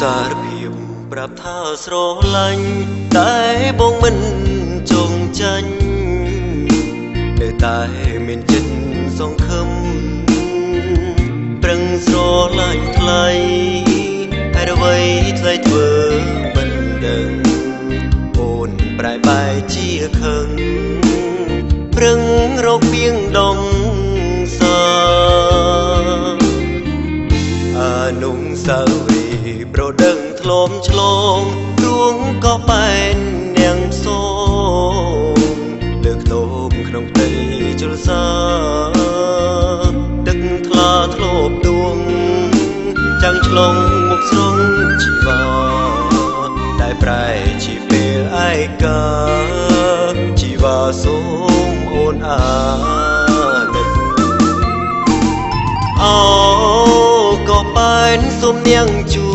សារភាពប្រាប់ថាស្រឡាញ់តែបងមិនចងចាញ់នៅតែមានចិត្តសង្ឃឹមប្រឹងស្រឡាញ់ថ្លៃហើយអ្វីថ្លៃធ្វើមិនដឹងអូនប្រែបែកជាខឹងប្រឹងរកពីងដងសាអានុសាវរីយ៍ប្រដឹងធ្លំឆ្លងរួងក៏បែននាងសងលើកនោមក្នុងផ្ទៃជលសាទឹកថ្លាធ្លាប់ដួងចាំងឆ្លងមុខស្រងជីវាតែប្រែជាពេលឯកាជីវាសូមអូនអាណិតអូក៏បែនសូមនាងជួ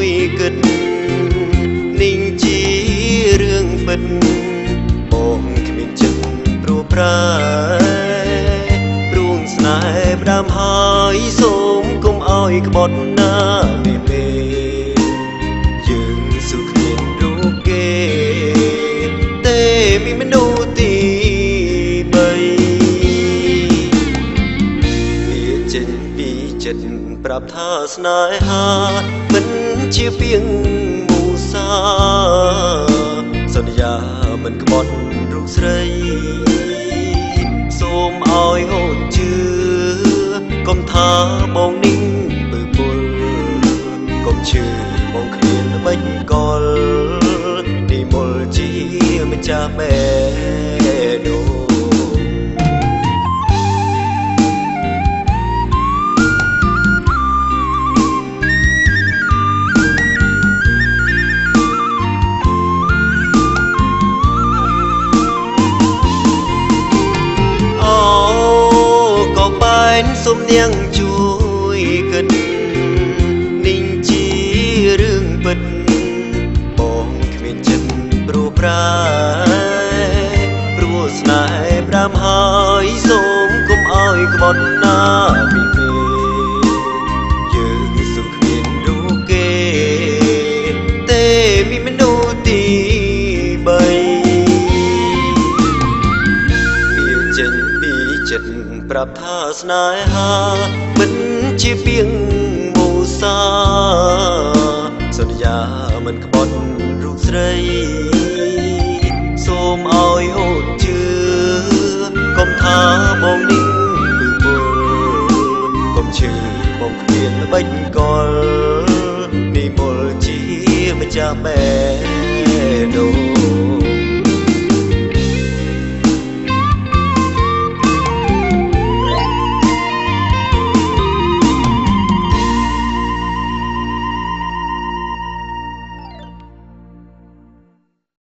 យគិតនិងជារឿងពិតបងគ្មានចិត្តព្រោះប្រែព្រួងស្នេហ៍ផ្ដាំហើយសូមកុំឲ្យក្បត់ណាពីពេយើងសុខគ្មានរូបគេទេមានមនុស្សទីប្រាប់ថាស្នេហាមិនជាពីងមូសាសន្យាមិនក្បត់រូបស្រីសូមឲ្យអូនជឿកុំថាបងនេះពើពុលកុំឈឺបងគ្មានបិចកលនិមលជាម្ចាស់បេះដូងសូមនាងជួយគិតនិងជារឿងពិតបងគ្មានចិត្តព្រោះប្រែព្រោះស្នេហ៍ផ្ដាំហើយសូមកុំឲ្យក្បត់ណាពីពេយើងសុខគ្មានរូបគេទេមានមនុស្សទី3វាចេញពីចិត្តប្រាប់ថាស្នេហាមិនជាពីងមូសាសន្យាមិនក្បត់រូបស្រីសូមឲ្យអូនជឿកុំថាបងនេះគឺពុលកុំឈឺបងគ្មានល្បិចកលនិមលជាម្ចាស់បេះដូង